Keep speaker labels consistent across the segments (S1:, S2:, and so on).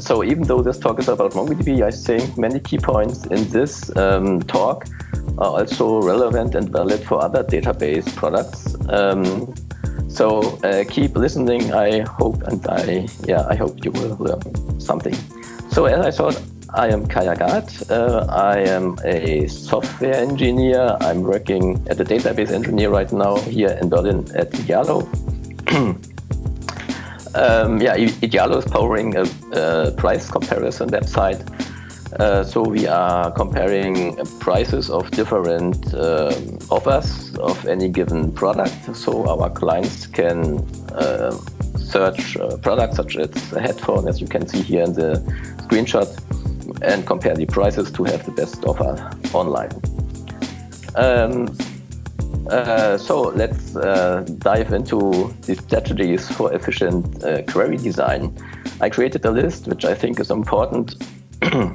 S1: So even though this talk is about MongoDB, I think many key points in this talk are also relevant and valid for other database products. So keep listening. I hope you will learn something. So as I thought, I am Kaya Gard. I am a software engineer. I'm working as a database engineer right now here in Berlin at idealo. idealo is powering a price comparison website. So we are comparing prices of different offers of any given product. So our clients can search products such as a headphone, as you can see here in the screenshot, and compare the prices to have the best offer online. So let's dive into the strategies for efficient query design. I created a list which I think is important to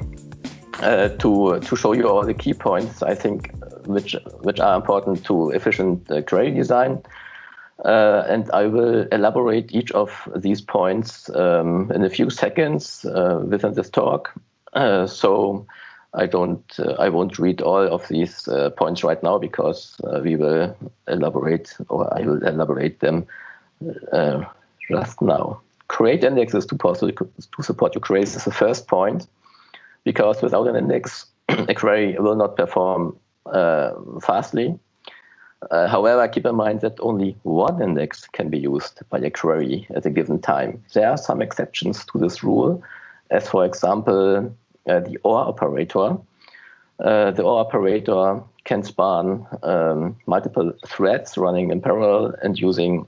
S1: show you all the key points I think which are important to efficient query design. And I will elaborate each of these points in a few seconds within this talk. So I won't read all of these points right now because I will elaborate them just now. Create indexes to support your queries is the first point, because without an index, a query will not perform fastly. However, keep in mind that only one index can be used by a query at a given time. There are some exceptions to this rule, as for example, the OR operator. The OR operator can span multiple threads running in parallel and using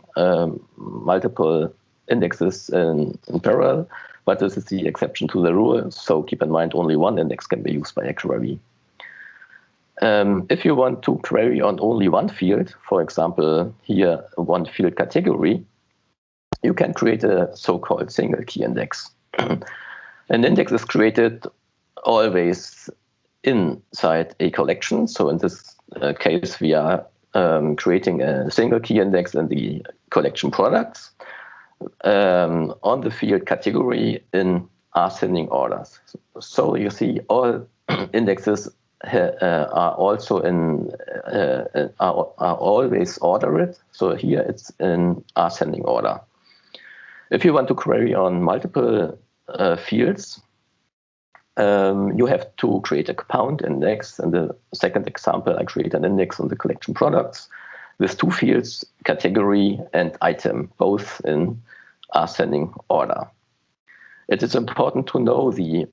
S1: multiple indexes in parallel, but this is the exception to the rule, so keep in mind only one index can be used by a query. If you want to query on only one field, for example, here one field category, you can create a so-called single key index. An index is created always inside a collection. So in this case, we are creating a single key index in the collection products on the field category in ascending orders. So you see all indexes are also are always ordered. So here it's in ascending order. If you want to query on multiple fields, you have to create a compound index. In the second example, I create an index on the collection products with two fields, category and item, both in ascending order. It is important to know the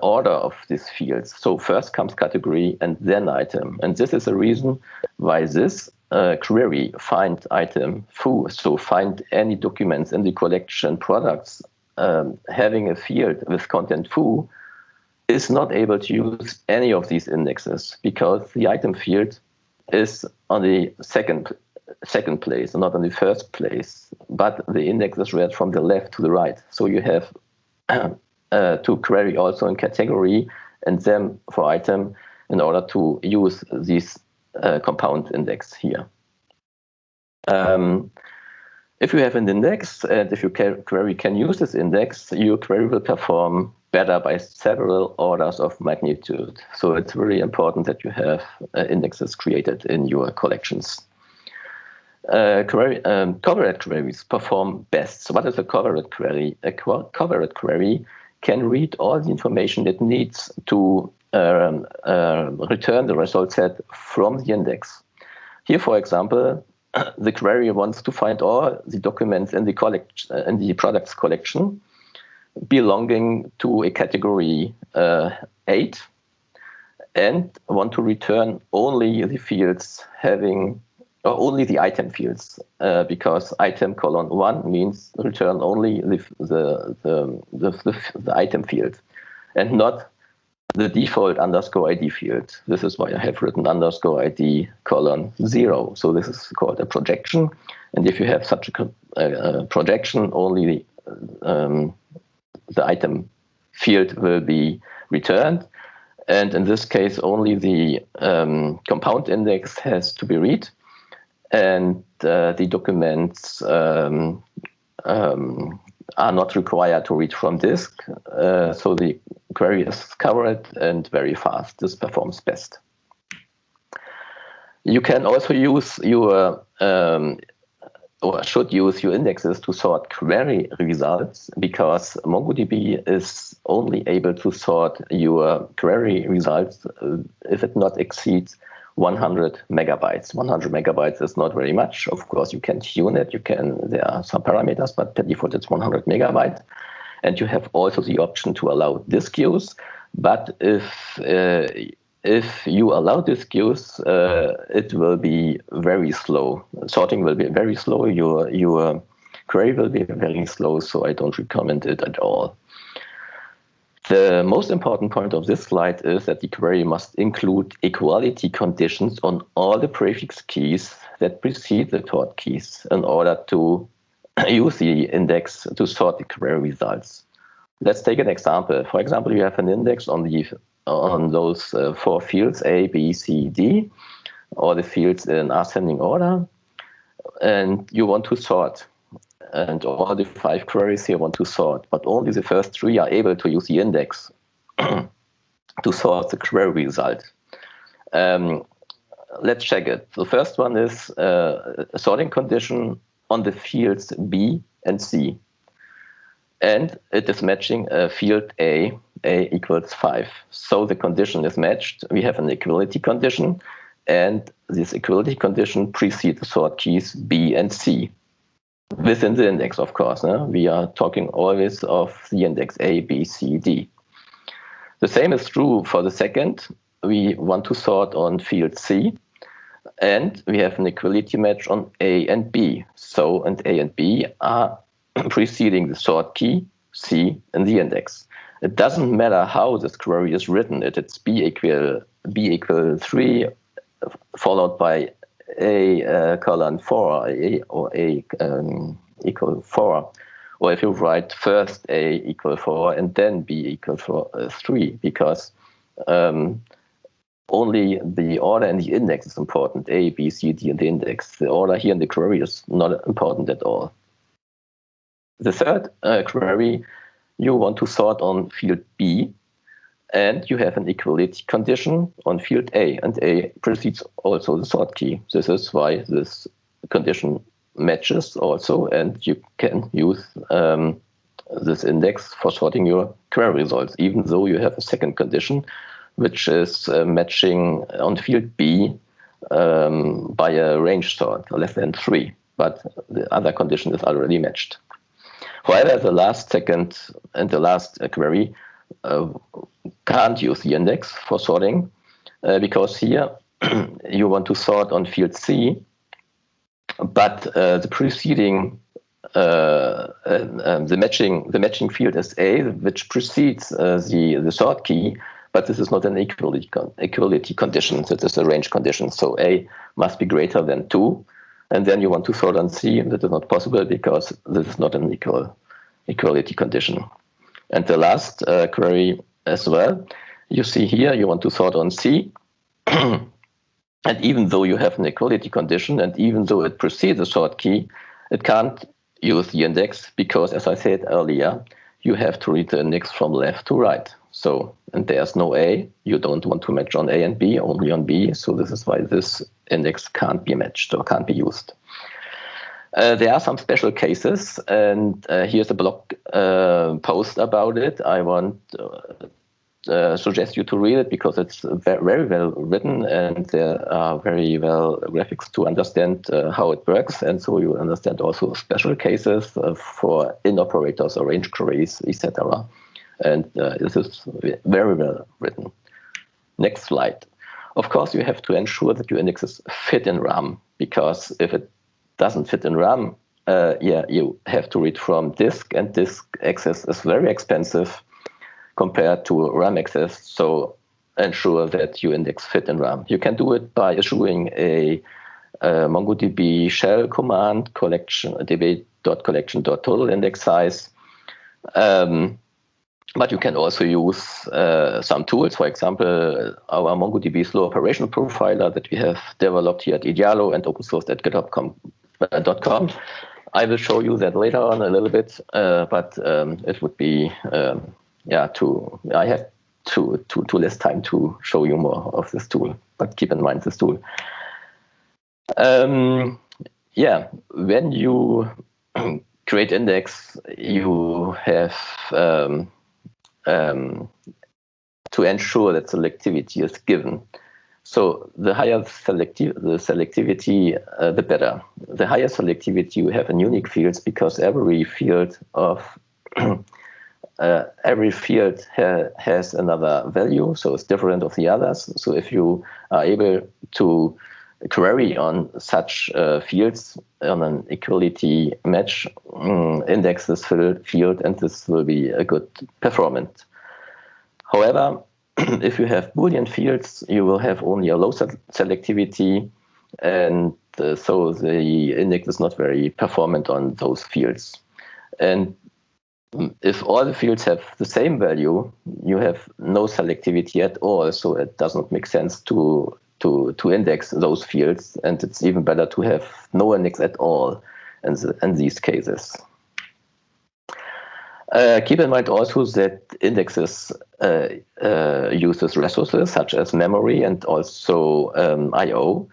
S1: order of these fields. So first comes category and then item. And this is the reason why this query find item foo, so find any documents in the collection products having a field with content foo, is not able to use any of these indexes because the item field is on the second place, not on the first place, but the index is read from the left to the right. So you have to query also in category and then for item in order to use this compound index here. If you have an index and if your query can use this index, your query will perform better by several orders of magnitude. So it's really important that you have indexes created in your collections. Covered queries perform best. So what is a covered query? A covered query can read all the information it needs to return the result set from the index. Here, for example, the query wants to find all the documents in the products collection belonging to a category 8 and want to return only the fields having only the item fields because item colon 1 means return only the item field and not the default _ID field. This is why I have written _ID colon 0. So this is called a projection. And if you have such a projection, only the item field will be returned. And in this case, only the compound index has to be read. And the documents are not required to read from disk, so the query is covered and very fast. This performs best. You can also use your or should use your indexes to sort query results, because MongoDB is only able to sort your query results if it not exceeds 100 megabytes. 100 megabytes is not very much. Of course, you can tune it. There are some parameters, but by default it's 100 megabytes. And you have also the option to allow disk use. But if you allow disk use, it will be very slow. Sorting will be very slow. Your query will be very slow, so I don't recommend it at all. The most important point of this slide is that the query must include equality conditions on all the prefix keys that precede the sort keys in order to use the index to sort the query results. Let's take an example. For example, you have an index on those 4 fields, A, B, C, D, or the fields in ascending order, and you want to sort. And all the 5 queries here want to sort, but only the first 3 are able to use the index to sort the query result. Let's check it. The first one is a sorting condition on the fields B and C. And it is matching field A equals 5. So the condition is matched. We have an equality condition, and this equality condition precedes the sort keys B and C. Within the index, of course. We are talking always of the index A, B, C, D. The same is true for the second. We want to sort on field C, and we have an equality match on A and B. So, and A and B are preceding the sort key C in the index. It doesn't matter how this query is written. It's B equal 3 followed by A colon 4 or A equal 4, or if you write first A equal 4 and then B equal 3, because only the order in the index is important. A, B, C, D in the index. The order here in the query is not important at all. The third query, you want to sort on field B, and you have an equality condition on field A, and A precedes also the sort key. This is why this condition matches also, and you can use this index for sorting your query results, even though you have a second condition, which is matching on field B by a range sort, less than 3, but the other condition is already matched. However, the last second and the last query can't use the index for sorting, because here you want to sort on field C, but the preceding the matching field is A, which precedes the sort key, but this is not an equality condition. That is a range condition. So A must be greater than 2, and then you want to sort on C, and that is not possible because this is not an equality condition. And the last query as well, you see here you want to sort on C, and even though you have an equality condition, and even though it precedes the sort key, it can't use the index because, as I said earlier, you have to read the index from left to right. So, and there's no A, you don't want to match on A and B, only on B, so this is why this index can't be matched or can't be used. There are some special cases, and here's a blog post about it. I want suggest you to read it because it's very well written, and there are very well graphics to understand how it works, and so you understand also special cases for in operators or range queries, etc. And this is very well written. Next slide. Of course, you have to ensure that your indexes fit in RAM, because if it doesn't fit in RAM, you have to read from disk, and disk access is very expensive compared to RAM access. So ensure that your index fit in RAM. You can do it by issuing a MongoDB shell command, db.collection.total index size. But you can also use some tools, for example, our MongoDB slow operational profiler that we have developed here at idealo and open sourced at github.com. I will show you that later on a little bit, but it would be I have too less time to show you more of this tool. But keep in mind this tool. When you create index, you have to ensure that selectivity is given. So the higher selectivity, the better. The higher selectivity you have in unique fields, because every field has another value, so it's different of the others. So if you are able to query on such fields on an equality match, index this field, and this will be a good performance. However, if you have Boolean fields, you will have only a low selectivity, and so the index is not very performant on those fields. And if all the fields have the same value, you have no selectivity at all, so it does not make sense to index those fields, and it's even better to have no index at all in these cases. Keep in mind also that indexes uses resources such as memory and also I/O,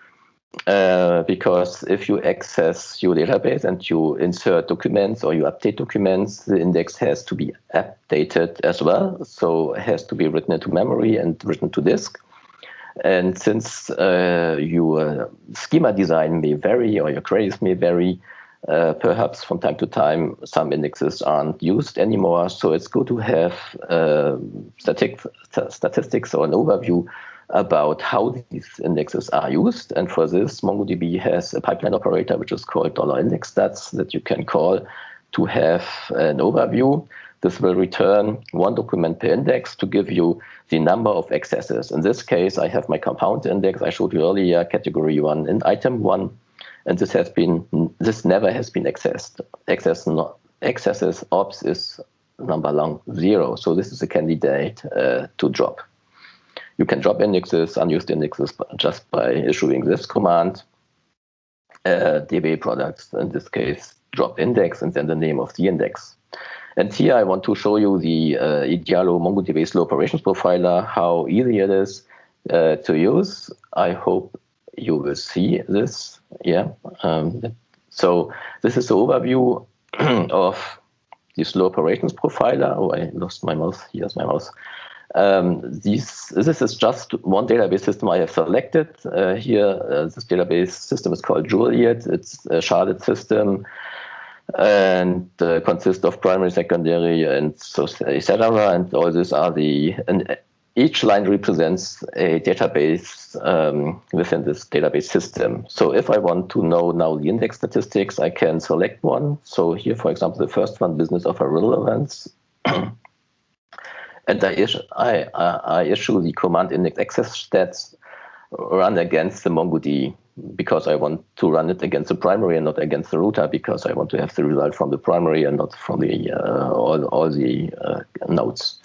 S1: because if you access your database and you insert documents or you update documents, the index has to be updated as well. So it has to be written into memory and written to disk. And since your schema design may vary or your queries may vary, perhaps from time to time some indexes aren't used anymore. So it's good to have statistics or an overview about how these indexes are used. And for this, MongoDB has a pipeline operator which is called $indexstats that you can call to have an overview. This will return one document per index to give you the number of accesses. In this case, I have my compound index I showed you earlier, category 1 and item 1, and this never has been accessed. Accesses ops is number long 0, so this is a candidate to drop. You can drop indexes, unused indexes, just by issuing this command, db products, in this case, drop index, and then the name of the index. And here I want to show you the idealo MongoDB slow operations profiler, how easy it is to use. I hope you will see this. So this is the overview of the slow operations profiler. Oh, I lost my mouse. Here's my mouse. This is just one database system I have selected. This database system is called Juliet. It's a sharded system and consists of primary, secondary, and so etc. And all these are each line represents a database within this database system. So if I want to know now the index statistics, I can select one. So here, for example, the first one, business of relevance. And I issue the command index access stats run against the MongoDB, because I want to run it against the primary and not against the router, because I want to have the result from the primary and not from the all the nodes.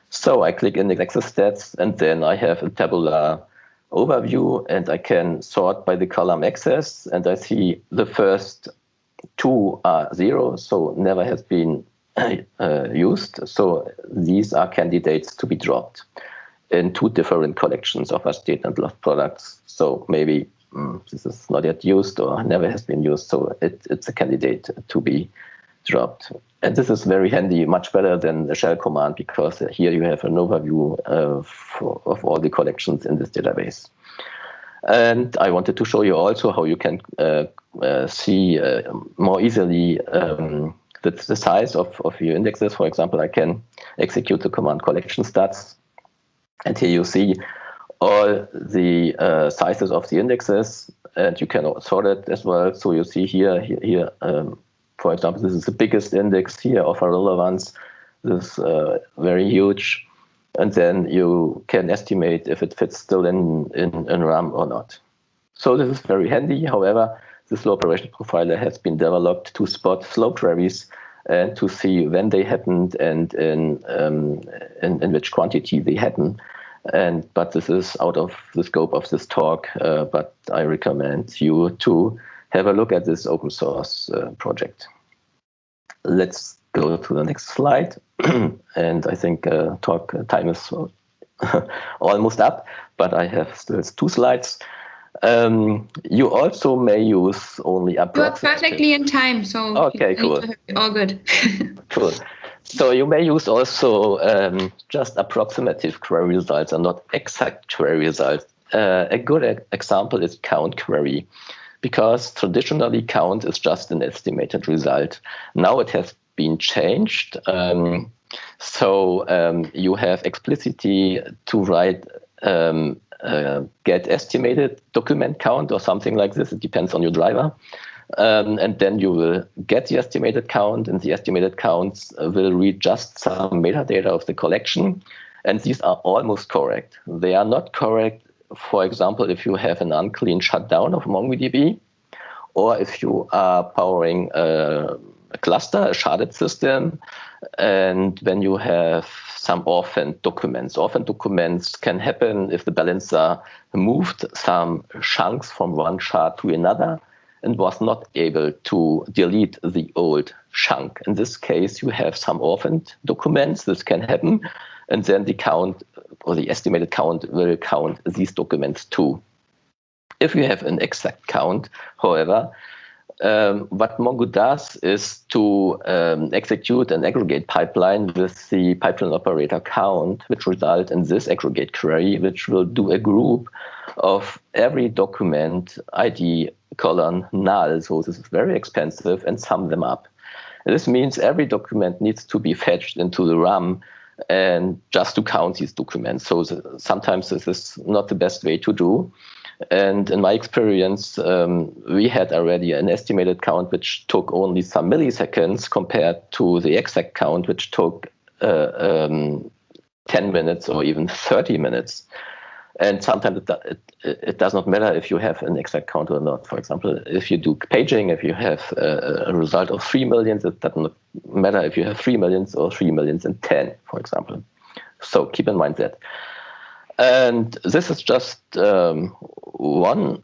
S1: So I click index access stats, and then I have a tabular overview, and I can sort by the column access, and I see the first two are 0, so never has been used. So these are candidates to be dropped in 2 different collections of state and lost products. So maybe this is not yet used or never has been used, so it's a candidate to be dropped. And this is very handy, much better than the shell command, because here you have an overview of all the collections in this database. And I wanted to show you also how you can see more easily the size of your indexes. For example, I can execute the command collection stats, and here you see all the sizes of the indexes, and you can sort it as well. So you see here, for example, this is the biggest index here of relevance. This is very huge, and then you can estimate if it fits still in RAM or not. So this is very handy. However, the slow operation profiler has been developed to spot slow queries and to see when they happened and in which quantity they happen. But this is out of the scope of this talk. But I recommend you to have a look at this open source project. Let's go to the next slide. And I think talk time is almost up, but I have still 2 slides. You also may use only approximative.
S2: You are perfectly in time, so
S1: okay, cool.
S2: All good.
S1: Cool. So you may use also just approximative query results and not exact query results. A good example is count query, because traditionally count is just an estimated result. Now it has been changed. So you have explicitly to write get estimated document count or something like this. It depends on your driver. And then you will get the estimated count, and the estimated counts will read just some metadata of the collection. And these are almost correct. They are not correct, for example, if you have an unclean shutdown of MongoDB, or if you are powering a cluster, a sharded system, and when you have some orphaned documents. Orphaned documents can happen if the balancer moved some chunks from one shard to another and was not able to delete the old chunk. In this case, you have some orphaned documents. This can happen. And then the count, or the estimated count, will count these documents too. If you have an exact count, however, what Mongo does is to execute an aggregate pipeline with the pipeline operator count, which result in this aggregate query, which will do a group of every document ID : null. So this is very expensive, and sum them up. This means every document needs to be fetched into the RAM and just to count these documents. So sometimes this is not the best way to do. And in my experience, we had already an estimated count which took only some milliseconds compared to the exact count, which took 10 minutes or even 30 minutes. And sometimes it does not matter if you have an exact count or not. For example, if you do paging, if you have a result of 3 million, it does not matter if you have 3 millions or 3 millions and 10, for example. So keep in mind that. And this is just one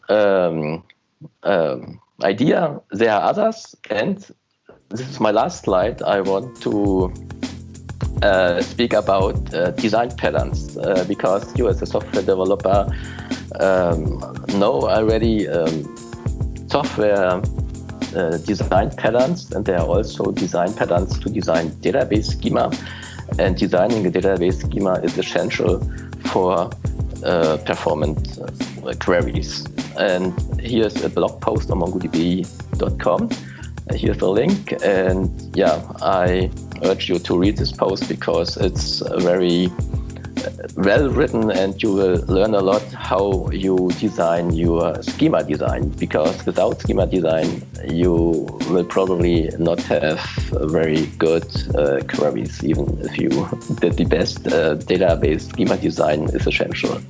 S1: idea. There are others, and this is my last slide. I want to speak about design patterns, because you as a software developer know already software design patterns, and there are also design patterns to design database schema. And designing a database schema is essential for performant queries. And here's a blog post on mongodb.com. Here's the link, and yeah, I urge you to read this post because it's very well written, and you will learn a lot how you design your schema design, because without schema design you will probably not have very good queries, even if you did the best. Database schema design is essential.